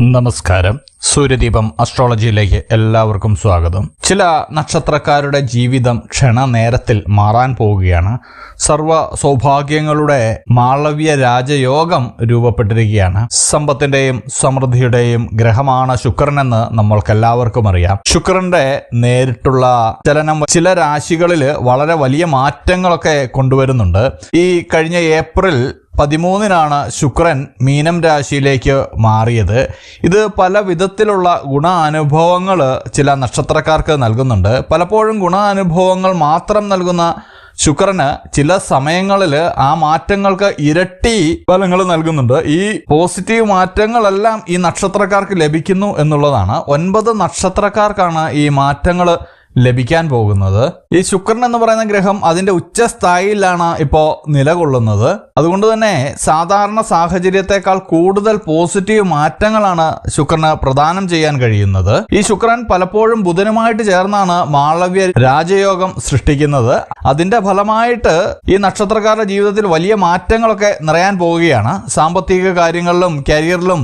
നമസ്കാരം. സൂര്യദീപം അസ്ട്രോളജിയിലേക്ക് എല്ലാവർക്കും സ്വാഗതം. ചില നക്ഷത്രക്കാരുടെ ജീവിതം ക്ഷണനേരത്തിൽ മാറാൻ പോവുകയാണ്. സർവ സൗഭാഗ്യങ്ങളുടെ മാളവ്യ രാജയോഗം രൂപപ്പെട്ടിരിക്കുകയാണ്. സമ്പത്തിന്റെയും സമൃദ്ധിയുടെയും ഗ്രഹമാണ് ശുക്രനെന്ന് നമ്മൾക്കെല്ലാവർക്കും അറിയാം. ശുക്രന്റെ നേരിട്ടുള്ള ചലനം ചില രാശികളിൽ വളരെ വലിയ മാറ്റങ്ങളൊക്കെ കൊണ്ടുവരുന്നുണ്ട്. ഈ കഴിഞ്ഞ ഏപ്രിൽ 13 ശുക്രൻ മീനം രാശിയിലേക്ക് മാറിയത്. ഇത് പല വിധത്തിലുള്ള ഗുണാനുഭവങ്ങൾ ചില നക്ഷത്രക്കാർക്ക് നൽകുന്നുണ്ട്. പലപ്പോഴും ഗുണാനുഭവങ്ങൾ മാത്രം നൽകുന്ന ശുക്രന് ചില സമയങ്ങളിൽ ആ മാറ്റങ്ങൾക്ക് ഇരട്ടി ഫലങ്ങൾ നൽകുന്നുണ്ട്. ഈ പോസിറ്റീവ് മാറ്റങ്ങളെല്ലാം ഈ നക്ഷത്രക്കാർക്ക് ലഭിക്കുന്നു എന്നുള്ളതാണ്. 9 നക്ഷത്രക്കാർക്കാണ് ഈ മാറ്റങ്ങൾ ലഭിക്കാൻ പോകുന്നത്. ഈ ശുക്രൻ എന്ന് പറയുന്ന ഗ്രഹം അതിന്റെ ഉച്ചസ്ഥായിലാണ് ഇപ്പോൾ നിലകൊള്ളുന്നത്. അതുകൊണ്ട് തന്നെ സാധാരണ സാഹചര്യത്തെക്കാൾ കൂടുതൽ പോസിറ്റീവ് മാറ്റങ്ങളാണ് ശുക്രന് പ്രദാനം ചെയ്യാൻ കഴിയുന്നത്. ഈ ശുക്രൻ പലപ്പോഴും ബുധനുമായിട്ട് ചേർന്നാണ് മാളവ്യ രാജയോഗം സൃഷ്ടിക്കുന്നത്. അതിന്റെ ഫലമായിട്ട് ഈ നക്ഷത്രക്കാരുടെ ജീവിതത്തിൽ വലിയ മാറ്റങ്ങളൊക്കെ നിറയാൻ പോവുകയാണ്. സാമ്പത്തിക കാര്യങ്ങളിലും കരിയറിലും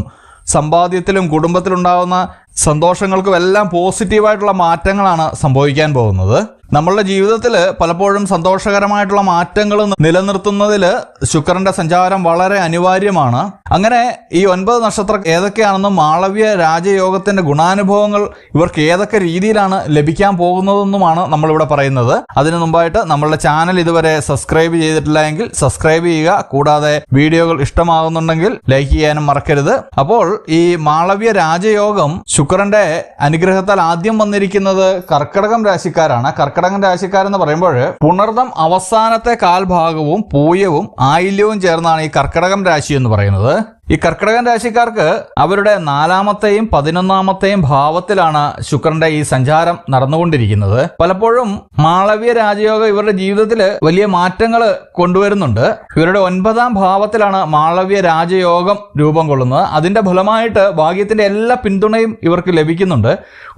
സമ്പാദ്യത്തിലും കുടുംബത്തിലുണ്ടാകുന്ന സന്തോഷങ്ങൾക്കും എല്ലാം പോസിറ്റീവായിട്ടുള്ള മാറ്റങ്ങളാണ് സംഭവിക്കാൻ പോകുന്നത്. നമ്മളുടെ ജീവിതത്തിൽ പലപ്പോഴും സന്തോഷകരമായിട്ടുള്ള മാറ്റങ്ങൾ നിലനിർത്തുന്നതിൽ ശുക്രന്റെ സഞ്ചാരം വളരെ അനിവാര്യമാണ്. അങ്ങനെ ഈ 9 നക്ഷത്രം ഏതൊക്കെയാണെന്നും മാളവ്യ രാജയോഗത്തിന്റെ ഗുണാനുഭവങ്ങൾ ഇവർക്ക് ഏതൊക്കെ രീതിയിലാണ് ലഭിക്കാൻ പോകുന്നതെന്നുമാണ് നമ്മളിവിടെ പറയുന്നത്. അതിനു മുമ്പായിട്ട് നമ്മളുടെ ചാനൽ ഇതുവരെ സബ്സ്ക്രൈബ് ചെയ്തിട്ടില്ല എങ്കിൽ സബ്സ്ക്രൈബ് ചെയ്യുക. കൂടാതെ വീഡിയോകൾ ഇഷ്ടമാകുന്നുണ്ടെങ്കിൽ ലൈക്ക് ചെയ്യാനും മറക്കരുത്. അപ്പോൾ ഈ മാളവ്യ രാജയോഗം ശുക്രന്റെ അനുഗ്രഹത്താൽ ആദ്യം വന്നിരിക്കുന്നത് കർക്കിടകം രാശിക്കാരാണ്. കർക്കിടകം രാശിക്കാരെന്ന് പറയുമ്പോൾ പുണർദം അവസാനത്തെ കാൽഭാഗവും പൂയവും ആയില്യവും ചേർന്നാണ് ഈ കർക്കിടകം രാശി എന്ന് പറയുന്നത്. ഈ കർക്കിടകം രാശിക്കാർക്ക് അവരുടെ 4-ാമത്തെയും 11-ാമത്തെയും ഭാവത്തിലാണ് ശുക്രന്റെ ഈ സഞ്ചാരം നടന്നുകൊണ്ടിരിക്കുന്നത്. പലപ്പോഴും മാളവ്യ രാജയോഗം ഇവരുടെ ജീവിതത്തിൽ വലിയ മാറ്റങ്ങൾ കൊണ്ടുവരുന്നുണ്ട്. ഇവരുടെ 9-ാം ഭാവത്തിലാണ് മാളവ്യ രാജയോഗം രൂപം കൊള്ളുന്നത്. അതിന്റെ ഫലമായിട്ട് ഭാഗ്യത്തിന്റെ എല്ലാ പിന്തുണയും ഇവർക്ക് ലഭിക്കുന്നുണ്ട്.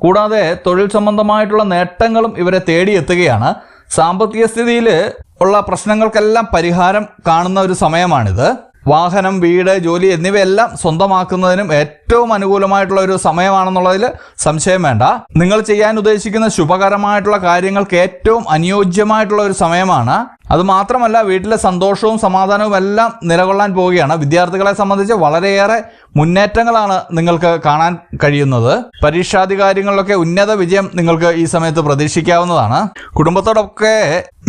കൂടാതെ തൊഴിൽ സംബന്ധമായിട്ടുള്ള നേട്ടങ്ങളും ഇവരെ തേടിയെത്തുകയാണ്. സാമ്പത്തിക സ്ഥിതിയിൽ ഉള്ള പ്രശ്നങ്ങൾക്കെല്ലാം പരിഹാരം കാണുന്ന ഒരു സമയമാണിത്. വാഹനം, വീട്, ജോലി എന്നിവയെല്ലാം സ്വന്തമാക്കുന്നതിനും ഏറ്റവും അനുകൂലമായിട്ടുള്ള ഒരു സമയമാണെന്നുള്ളതിൽ സംശയം വേണ്ട. നിങ്ങൾ ചെയ്യാൻ ഉദ്ദേശിക്കുന്ന ശുഭകരമായിട്ടുള്ള കാര്യങ്ങൾക്ക് ഏറ്റവും അനുയോജ്യമായിട്ടുള്ള ഒരു സമയമാണ്. അതുമാത്രമല്ല വീട്ടിലെ സന്തോഷവും സമാധാനവും എല്ലാം നിലകൊള്ളാൻ പോവുകയാണ്. വിദ്യാർത്ഥികളെ സംബന്ധിച്ച് വളരെയേറെ മുന്നേറ്റങ്ങളാണ് നിങ്ങൾക്ക് കാണാൻ കഴിയുന്നത്. പരീക്ഷാധികാരികളിലൊക്കെ ഉന്നത വിജയം നിങ്ങൾക്ക് ഈ സമയത്ത് പ്രതീക്ഷിക്കാവുന്നതാണ്. കുടുംബത്തോടൊക്കെ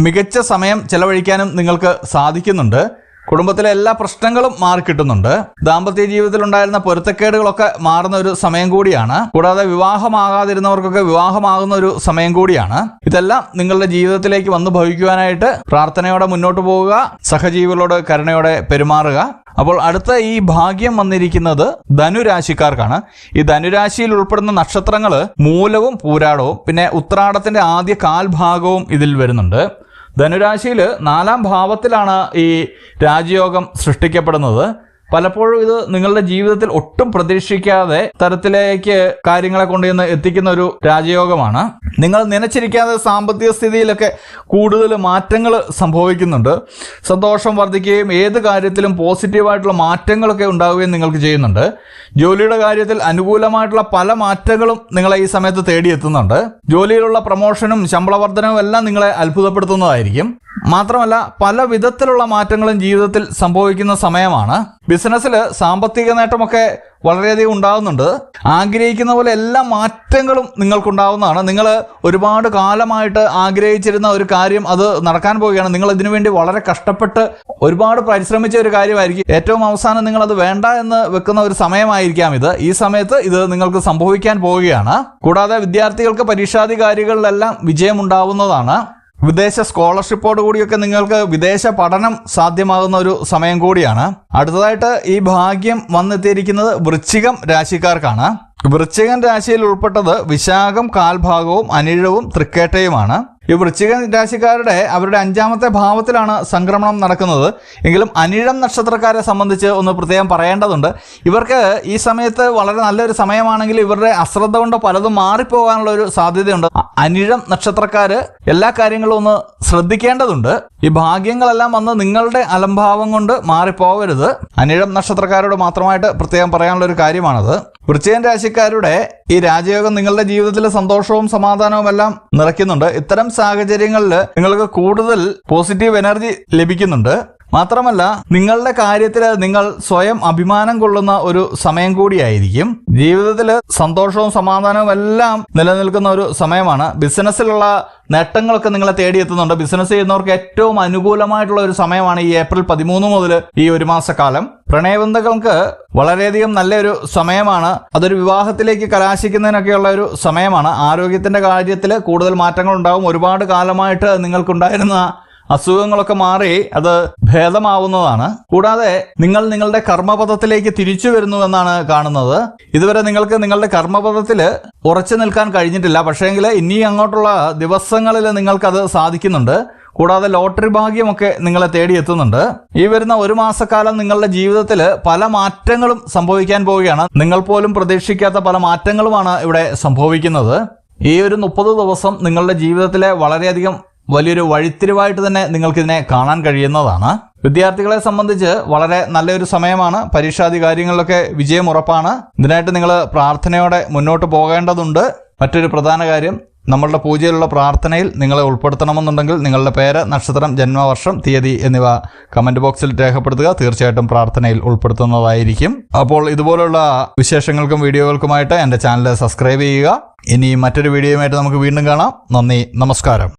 മികച്ച സമയം ചെലവഴിക്കാനും നിങ്ങൾക്ക് സാധിക്കുന്നുണ്ട്. കുടുംബത്തിലെ എല്ലാ പ്രശ്നങ്ങളും മാറിക്കിട്ടുന്നുണ്ട്. ദാമ്പത്യ ജീവിതത്തിൽ ഉണ്ടായിരുന്ന പൊരുത്തക്കേടുകളൊക്കെ മാറുന്ന ഒരു സമയം കൂടിയാണ്. കൂടാതെ വിവാഹമാകാതിരുന്നവർക്കൊക്കെ വിവാഹമാകുന്ന ഒരു സമയം കൂടിയാണ്. ഇതെല്ലാം നിങ്ങളുടെ ജീവിതത്തിലേക്ക് വന്നു ഭവിക്കുവാനായിട്ട് പ്രാർത്ഥനയോടെ മുന്നോട്ട് പോവുക. സഹജീവികളോട് കരുണയോടെ പെരുമാറുക. അപ്പോൾ അടുത്ത ഈ ഭാഗ്യം വന്നിരിക്കുന്നത് ധനുരാശിക്കാർക്കാണ്. ഈ ധനുരാശിയിൽ ഉൾപ്പെടുന്ന നക്ഷത്രങ്ങൾ മൂലവും പൂരാടവും പിന്നെ ഉത്രാടത്തിന്റെ ആദ്യ കാൽഭാഗവും ഇതിൽ വരുന്നുണ്ട്. ധനുരാശിയിൽ 4-ാം ഭാവത്തിലാണ് ഈ രാജയോഗം സൃഷ്ടിക്കപ്പെടുന്നത്. പലപ്പോഴും ഇത് നിങ്ങളുടെ ജീവിതത്തിൽ ഒട്ടും പ്രതീക്ഷിക്കാതെ തരത്തിലേക്ക് കാര്യങ്ങളെ കൊണ്ടുവന്ന് എത്തിക്കുന്ന ഒരു രാജയോഗമാണ്. നിങ്ങൾ നനച്ചിരിക്കാതെ സാമ്പത്തിക സ്ഥിതിയിലൊക്കെ കൂടുതൽ മാറ്റങ്ങൾ സംഭവിക്കുന്നുണ്ട്. സന്തോഷം വർദ്ധിക്കുകയും ഏത് കാര്യത്തിലും പോസിറ്റീവായിട്ടുള്ള മാറ്റങ്ങളൊക്കെ ഉണ്ടാവുകയും നിങ്ങൾക്ക് ചെയ്യുന്നുണ്ട്. ജോലിയുടെ കാര്യത്തിൽ അനുകൂലമായിട്ടുള്ള പല മാറ്റങ്ങളും നിങ്ങളെ ഈ സമയത്ത് തേടിയെത്തുന്നുണ്ട്. ജോലിയിലുള്ള പ്രമോഷനും ശമ്പള വർധനവും എല്ലാം നിങ്ങളെ അത്ഭുതപ്പെടുത്തുന്നതായിരിക്കും. മാത്രമല്ല പല വിധത്തിലുള്ള മാറ്റങ്ങളും ജീവിതത്തിൽ സംഭവിക്കുന്ന സമയമാണ്. ബിസിനസ്സിൽ സാമ്പത്തിക നേട്ടമൊക്കെ വളരെയധികം ഉണ്ടാകുന്നുണ്ട്. ആഗ്രഹിക്കുന്ന പോലെ എല്ലാ മാറ്റങ്ങളും നിങ്ങൾക്കുണ്ടാവുന്നതാണ്. നിങ്ങൾ ഒരുപാട് കാലമായിട്ട് ആഗ്രഹിച്ചിരുന്ന ഒരു കാര്യം അത് നടക്കാൻ പോവുകയാണ്. നിങ്ങൾ ഇതിനു വേണ്ടി വളരെ കഷ്ടപ്പെട്ട് ഒരുപാട് പരിശ്രമിച്ച ഒരു കാര്യമായിരിക്കും. ഏറ്റവും അവസാനം നിങ്ങൾ അത് വേണ്ട എന്ന് വെക്കുന്ന ഒരു സമയമായിരിക്കാം ഇത്. ഈ സമയത്ത് ഇത് നിങ്ങൾക്ക് സംഭവിക്കാൻ പോവുകയാണ്. കൂടാതെ വിദ്യാർത്ഥികൾക്ക് പരീക്ഷാധികാരികളിലെല്ലാം വിജയമുണ്ടാവുന്നതാണ്. വിദേശ സ്കോളർഷിപ്പോട് കൂടിയൊക്കെ നിങ്ങൾക്ക് വിദേശ പഠനം സാധ്യമാകുന്ന ഒരു സമയം കൂടിയാണ്. അടുത്തതായിട്ട് ഈ ഭാഗ്യം വന്നെത്തിയിരിക്കുന്നത് വൃശ്ചികം രാശിക്കാർക്കാണ്. വൃശ്ചികം രാശിയിൽ ഉൾപ്പെട്ടത് വിശാഖം കാൽഭാഗവും അനിഴവും തൃക്കേട്ടയുമാണ്. ഈ വൃശ്ചിക രാശിക്കാരുടെ അവരുടെ 5ാമത്തെ ഭാവത്തിലാണ് സംക്രമണം നടക്കുന്നത്. എങ്കിലും അനിഴം നക്ഷത്രക്കാരെ സംബന്ധിച്ച് ഒന്ന് പ്രത്യേകം പറയേണ്ടതുണ്ട്. ഇവർക്ക് ഈ സമയത്ത് വളരെ നല്ലൊരു സമയമാണെങ്കിൽ ഇവരുടെ അശ്രദ്ധ കൊണ്ട് പലതും മാറിപ്പോകാനുള്ള ഒരു സാധ്യതയുണ്ട്. അനിഴം നക്ഷത്രക്കാര് എല്ലാ കാര്യങ്ങളും ഒന്ന് ശ്രദ്ധിക്കേണ്ടതുണ്ട്. ഈ ഭാഗ്യങ്ങളെല്ലാം വന്ന് നിങ്ങളുടെ അലംഭാവം കൊണ്ട് മാറിപ്പോകരുത്. അനിഴം നക്ഷത്രക്കാരോട് മാത്രമായിട്ട് പ്രത്യേകം പറയാനുള്ള ഒരു കാര്യമാണത്. വൃശ്ചിക രാശിക്കാരുടെ ഈ രാജയോഗം നിങ്ങളുടെ ജീവിതത്തിൽ സന്തോഷവും സമാധാനവും എല്ലാം നിറയ്ക്കുന്നുണ്ട്. ഇത്തരം സാഹചര്യങ്ങളിൽ നിങ്ങൾക്ക് കൂടുതൽ പോസിറ്റീവ് എനർജി ലഭിക്കുന്നുണ്ട്. മാത്രമല്ല, നിങ്ങളുടെ കാര്യത്തിൽ നിങ്ങൾ സ്വയം അഭിമാനം കൊള്ളുന്ന ഒരു സമയം കൂടിയായിരിക്കും. ജീവിതത്തിൽ സന്തോഷവും സമാധാനവും എല്ലാം നിലനിൽക്കുന്ന ഒരു സമയമാണ്. ബിസിനസ്സിലുള്ള നേട്ടങ്ങളൊക്കെ നിങ്ങളെ തേടിയെത്തുന്നുണ്ട്. ബിസിനസ് ചെയ്യുന്നവർക്ക് ഏറ്റവും അനുകൂലമായിട്ടുള്ള ഒരു സമയമാണ് ഈ ഏപ്രിൽ 13 മുതൽ ഈ ഒരു മാസക്കാലം. പ്രണയബന്ധങ്ങൾക്ക് വളരെയധികം നല്ലൊരു സമയമാണ്. അതൊരു വിവാഹത്തിലേക്ക് കലാശിക്കുന്നതിനൊക്കെയുള്ള ഒരു സമയമാണ്. ആരോഗ്യത്തിന്റെ കാര്യത്തിൽ കൂടുതൽ മാറ്റങ്ങൾ ഉണ്ടാവും. ഒരുപാട് കാലമായിട്ട് നിങ്ങൾക്കുണ്ടായിരുന്ന അസുഖങ്ങളൊക്കെ മാറി അത് ഭേദമാവുന്നതാണ്. കൂടാതെ നിങ്ങൾ നിങ്ങളുടെ കർമ്മപഥത്തിലേക്ക് തിരിച്ചു വരുന്നുവെന്നാണ് കാണുന്നത്. ഇതുവരെ നിങ്ങൾക്ക് നിങ്ങളുടെ കർമ്മപഥത്തിൽ ഉറച്ചു നിൽക്കാൻ കഴിഞ്ഞിട്ടില്ല. പക്ഷേങ്കിൽ ഇനി അങ്ങോട്ടുള്ള ദിവസങ്ങളിൽ നിങ്ങൾക്കത് സാധിക്കുന്നുണ്ട്. കൂടാതെ ലോട്ടറി ഭാഗ്യമൊക്കെ നിങ്ങളെ തേടിയെത്തുന്നുണ്ട്. ഈ വരുന്ന ഒരു മാസക്കാലം നിങ്ങളുടെ ജീവിതത്തിൽ പല മാറ്റങ്ങളും സംഭവിക്കാൻ പോവുകയാണ്. നിങ്ങൾ പോലും പ്രതീക്ഷിക്കാത്ത പല മാറ്റങ്ങളുമാണ് ഇവിടെ സംഭവിക്കുന്നത്. ഈ ഒരു 30 ദിവസം നിങ്ങളുടെ ജീവിതത്തിലെ വളരെയധികം വലിയൊരു വഴിത്തിരിവായിട്ട് തന്നെ നിങ്ങൾക്കിതിനെ കാണാൻ കഴിയുന്നതാണ്. വിദ്യാർത്ഥികളെ സംബന്ധിച്ച് വളരെ നല്ലൊരു സമയമാണ്. പരീക്ഷാദി കാര്യങ്ങളിലൊക്കെ വിജയം ഉറപ്പാണ്. ഇതിനായിട്ട് നിങ്ങൾ പ്രാർത്ഥനയോടെ മുന്നോട്ട് പോകേണ്ടതുണ്ട്. മറ്റൊരു പ്രധാന കാര്യം, നമ്മളുടെ പൂജയിലുള്ള പ്രാർത്ഥനയിൽ നിങ്ങളെ ഉൾപ്പെടുത്തണമെന്നുണ്ടെങ്കിൽ നിങ്ങളുടെ പേര്, നക്ഷത്രം, ജന്മവർഷം, തീയതി എന്നിവ കമന്റ് ബോക്സിൽ രേഖപ്പെടുത്തുക. തീർച്ചയായിട്ടും പ്രാർത്ഥനയിൽ ഉൾപ്പെടുത്തുന്നതായിരിക്കും. അപ്പോൾ ഇതുപോലുള്ള വിശേഷങ്ങൾക്കും വീഡിയോകൾക്കുമായിട്ട് എൻ്റെ ചാനൽ സബ്സ്ക്രൈബ് ചെയ്യുക. ഇനി മറ്റൊരു വീഡിയോയുമായിട്ട് നമുക്ക് വീണ്ടും കാണാം. നന്ദി, നമസ്കാരം.